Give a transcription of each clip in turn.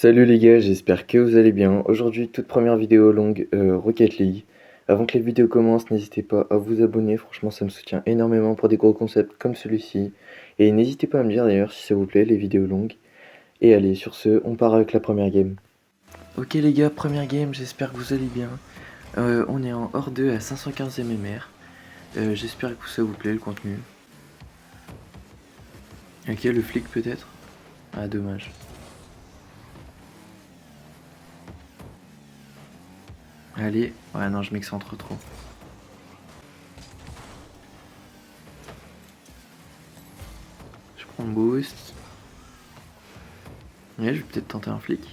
Salut les gars, j'espère que vous allez bien. Aujourd'hui, toute première vidéo longue Rocket League. Avant que les vidéos commencent, n'hésitez pas à vous abonner, franchement ça me soutient énormément pour des gros concepts comme celui-ci. Et n'hésitez pas à me dire d'ailleurs si ça vous plaît les vidéos longues. Et allez, sur ce, on part avec la première game. Ok les gars, première game, j'espère que vous allez bien. On est en hors 2 à 515 mmR. J'espère que ça vous plaît le contenu. Ok, le flic peut-être. Ah dommage. Allez, ouais non je m'excentre trop. Je prends le boost. Ouais, je vais peut-être tenter un flic.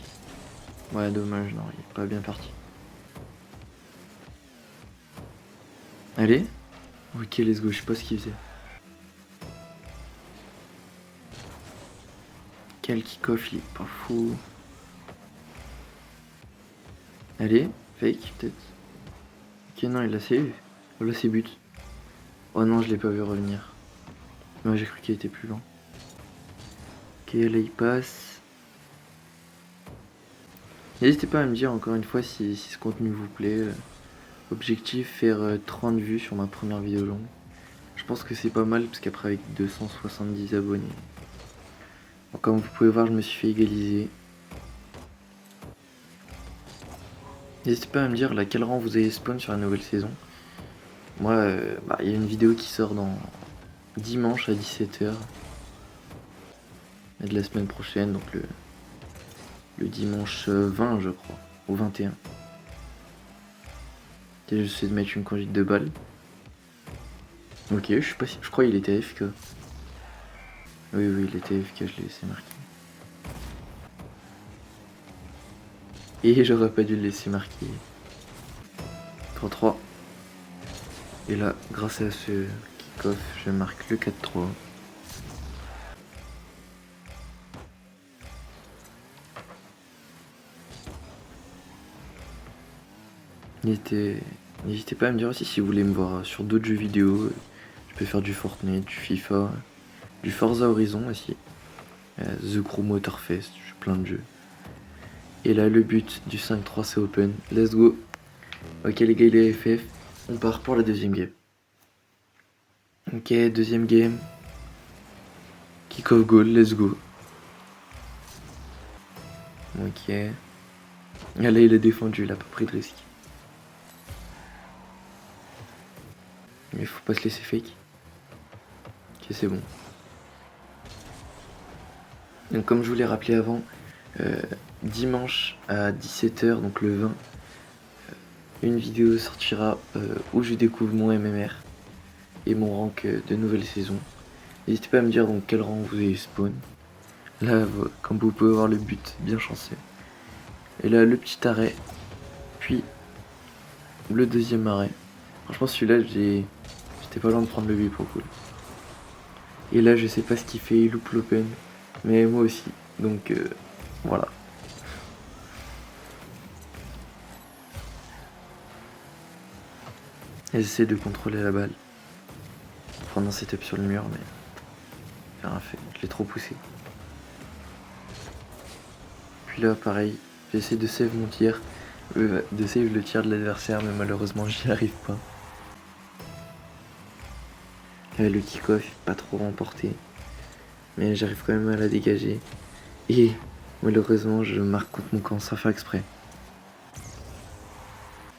Ouais dommage, non il est pas bien parti. Allez. Ok let's go, je sais pas ce qu'il faisait. Quel kick-off, il est pas fou. Allez, fake peut-être. Ok non il a save. Oh là c'est but. Oh non je l'ai pas vu revenir. Moi j'ai cru qu'il était plus lent. Ok là il passe. N'hésitez pas à me dire encore une fois si ce contenu vous plaît. Objectif faire 30 vues sur ma première vidéo longue. Je pense que c'est pas mal parce qu'après avec 270 abonnés. Bon, comme vous pouvez voir je me suis fait égaliser. N'hésitez pas à me dire là quel rang vous avez spawn sur la nouvelle saison. Moi il y a une vidéo qui sort dans dimanche à 17h de la semaine prochaine, donc le dimanche 20 je crois, ou 21. Et j'essaie de mettre une conduite de balle. Ok, je sais pas si. Je crois qu'il était AFK. Oui, il était AFK, je l'ai laissé marquer. Et j'aurais pas dû le laisser marquer. 3-3. Et là, grâce à ce kick-off, je marque le 4-3. N'hésitez pas à me dire aussi si vous voulez me voir sur d'autres jeux vidéo. Je peux faire du Fortnite, du FIFA, du Forza Horizon aussi. The Crew Motorfest, j'ai plein de jeux. Et là, le but du 5-3 c'est open. Let's go. Ok les gars, il est FF. On part pour la deuxième game. Ok, deuxième game. Kick-off goal, let's go. Ok. Ah, là, il a défendu, il a pas pris de risque. Mais faut pas se laisser fake. Ok, c'est bon. Donc comme je vous l'ai rappelé avant, dimanche à 17h, donc le 20, une vidéo sortira où je découvre mon MMR et mon rank de nouvelle saison. N'hésitez pas à me dire donc quel rang vous avez spawn. Là, comme vous pouvez voir le but, bien chanceux. Et là, le petit arrêt, puis le deuxième arrêt. Franchement, celui-là, j'étais pas loin de prendre le but pour le coup. Et là, je sais pas ce qu'il fait, il loupe l'open, mais moi aussi. Donc, voilà. J'essaie de contrôler la balle. Prendre un setup sur le mur, mais j'ai rien fait. Je l'ai trop poussé. Puis là, pareil, j'essaie de save mon tir, de save le tir de l'adversaire, mais malheureusement, j'y arrive pas. Le kick-off, pas trop remporté, mais j'arrive quand même à la dégager. Et malheureusement, je marque contre mon camp sans faire exprès.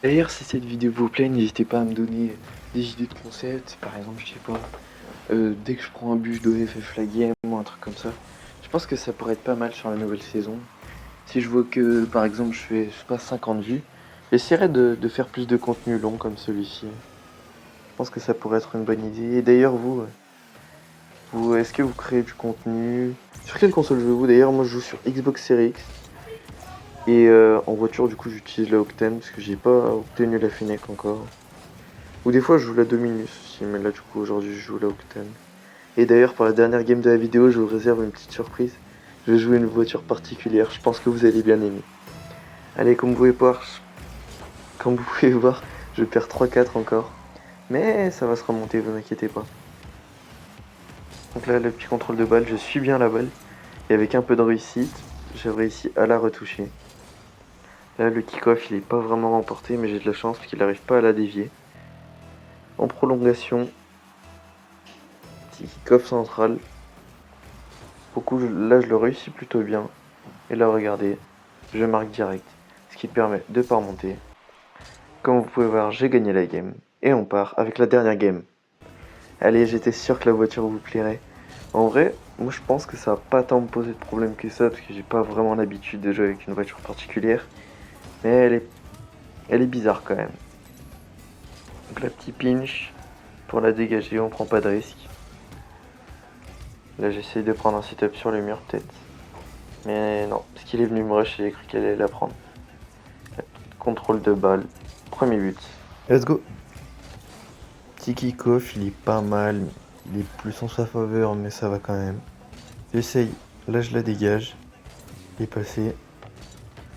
D'ailleurs, si cette vidéo vous plaît, n'hésitez pas à me donner des idées de concepts. Par exemple, je sais pas, dès que je prends un but, je dois FF la game ou un truc comme ça. Je pense que ça pourrait être pas mal sur la nouvelle saison. Si je vois que, par exemple, je fais, je sais pas, 50 vues, j'essaierai de faire plus de contenu long comme celui-ci. Je pense que ça pourrait être une bonne idée. Et d'ailleurs, vous est-ce que vous créez du contenu? Sur quelle console jouez-vous? D'ailleurs, moi je joue sur Xbox Series X. Et en voiture, du coup, j'utilise la Octane parce que j'ai pas obtenu la Fennec encore. Ou des fois, je joue la Dominus aussi, mais là, du coup, aujourd'hui, je joue la Octane. Et d'ailleurs, pour la dernière game de la vidéo, je vous réserve une petite surprise. Je vais jouer une voiture particulière, je pense que vous allez bien aimer. Allez, comme vous pouvez voir, je perds 3-4 encore. Mais ça va se remonter, vous inquiétez pas. Donc là, le petit contrôle de balle, je suis bien la balle. Et avec un peu de réussite, j'ai réussi à la retoucher. Là, le kick-off, il est pas vraiment remporté, mais j'ai de la chance parce qu'il n'arrive pas à la dévier. En prolongation, petit kick-off central. Là, je le réussis plutôt bien. Et là, regardez, je marque direct, ce qui permet de pas remonter. Comme vous pouvez voir, j'ai gagné la game. Et on part avec la dernière game. Allez, j'étais sûr que la voiture vous plairait. En vrai, moi je pense que ça va pas tant me poser de problème que ça, parce que j'ai pas vraiment l'habitude de jouer avec une voiture particulière. Mais elle est bizarre quand même. Donc la petite pinch, pour la dégager, on prend pas de risque. Là j'essaye de prendre un setup sur le mur peut-être. Mais non, parce qu'il est venu me rush et j'ai cru qu'elle allait la prendre. Contrôle de balle, premier but. Let's go. Petit kick-off, il est pas mal. Il est plus en sa faveur, mais ça va quand même. J'essaye. Là, je la dégage. Il est passé.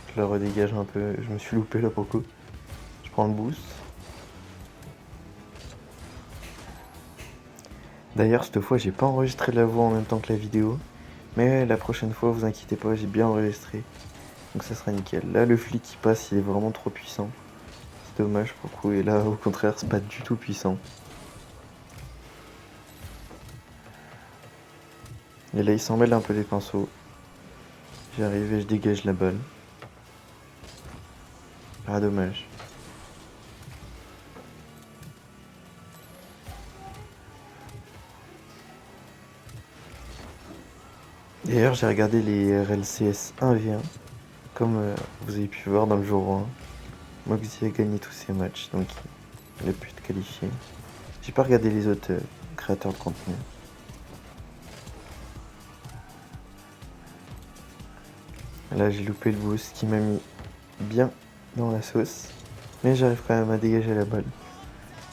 Je la redégage un peu. Je me suis loupé là pour le coup. Je prends le boost. D'ailleurs, cette fois, j'ai pas enregistré la voix en même temps que la vidéo. Mais la prochaine fois, vous inquiétez pas, j'ai bien enregistré. Donc ça sera nickel. Là, le flic qui passe, il est vraiment trop puissant. C'est dommage pour le coup. Et là, au contraire, c'est pas du tout puissant. Et là, il s'en mêle un peu les pinceaux. J'arrive et je dégage la balle. Ah, dommage. D'ailleurs, j'ai regardé les RLCS 1v1. Comme vous avez pu voir dans le jour 1. Moxie a gagné tous ses matchs, donc il a pu être qualifié. J'ai pas regardé les autres créateurs de contenu. Là, j'ai loupé le boost qui m'a mis bien dans la sauce. Mais j'arrive quand même à dégager la balle.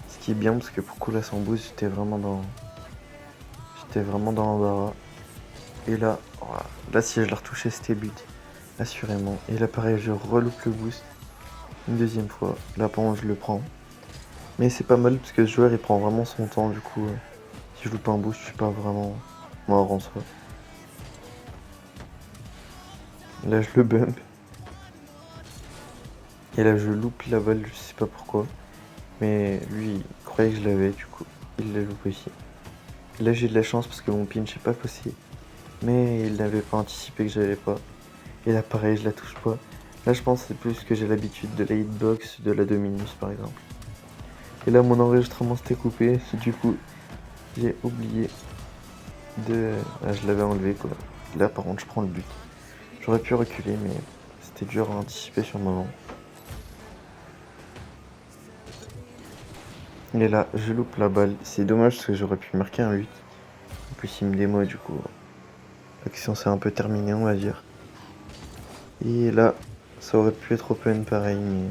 Ce qui est bien parce que pour coup là sans boost, j'étais vraiment dans l'embarras. Et là, voilà. Là si je la retouchais, c'était but. Assurément. Et là pareil, je reloupe le boost. Une deuxième fois. Là par contre, je le prends. Mais c'est pas mal parce que ce joueur il prend vraiment son temps, du coup si je loupe un boost, je suis pas vraiment mort en soi. Là je le bump. Et là je loupe la balle, je sais pas pourquoi. Mais lui il croyait que je l'avais, du coup il l'a loupé aussi. Là j'ai de la chance parce que mon pinch est pas possible. Mais il n'avait pas anticipé que j'allais pas. Et là pareil, je la touche pas. Là je pense que c'est plus que j'ai l'habitude de la hitbox, de la Dominus par exemple. Et là mon enregistrement s'était coupé, du coup j'ai oublié de... Ah, je l'avais enlevé quoi. Là par contre je prends le but. J'aurais pu reculer mais c'était dur à anticiper sur le moment. Et là je loupe la balle. C'est dommage parce que j'aurais pu marquer un 8. En plus il me démo du coup. L'action s'est un peu terminée on va dire. Et là ça aurait pu être open pareil mais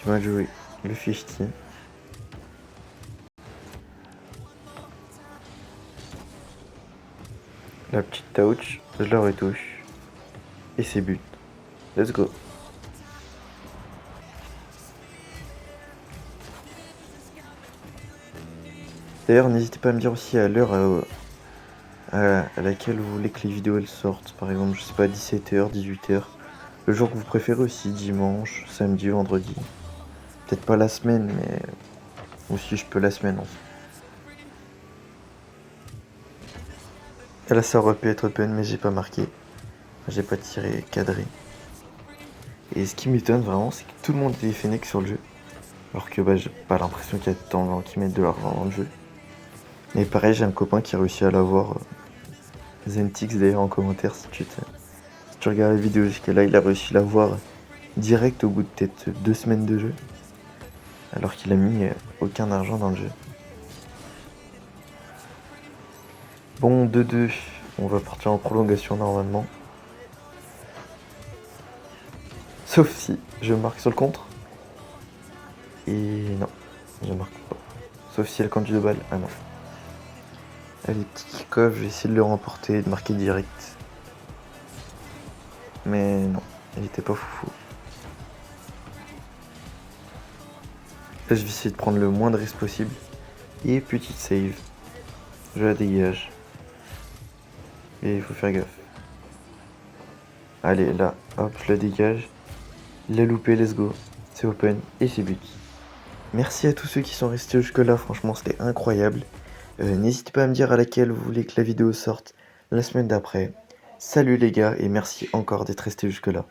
j'ai mal joué. Le 50. La petite touch, je la retouche. Et c'est but. Let's go. D'ailleurs, n'hésitez pas à me dire aussi à l'heure à laquelle vous voulez que les vidéos elles sortent. Par exemple, je sais pas, 17h, 18h. Le jour que vous préférez aussi, dimanche, samedi, vendredi. Peut-être pas la semaine, mais aussi je peux la semaine en fait. Et là, ça aurait pu être open, mais j'ai pas marqué. J'ai pas tiré cadré. Et ce qui m'étonne vraiment, c'est que tout le monde est Fennec sur le jeu. Alors que bah, j'ai pas l'impression qu'il y a tant de gens qui mettent de l'argent dans le jeu. Mais pareil, j'ai un copain qui a réussi à l'avoir. Zentix d'ailleurs en commentaire si tu regardes la vidéo jusqu'à là, il a réussi à l'avoir direct au bout de peut-être 2 semaines de jeu. Alors qu'il a mis aucun argent dans le jeu. Bon, 2-2, on va partir en prolongation normalement. Sauf si je marque sur le contre. Et non, je marque pas. Sauf si elle conduit de balle. Ah non. Allez, petit kick-off, je vais essayer de le remporter et de marquer direct. Mais non, il était pas foufou. Là, je vais essayer de prendre le moins de risques possible. Et petite save. Je la dégage. Et il faut faire gaffe. Allez, là, hop, je la dégage. Il l'a loupé, let's go. C'est open et c'est but. Merci à tous ceux qui sont restés jusque-là, franchement, c'était incroyable. N'hésitez pas à me dire à laquelle vous voulez que la vidéo sorte la semaine d'après. Salut les gars et merci encore d'être restés jusque-là.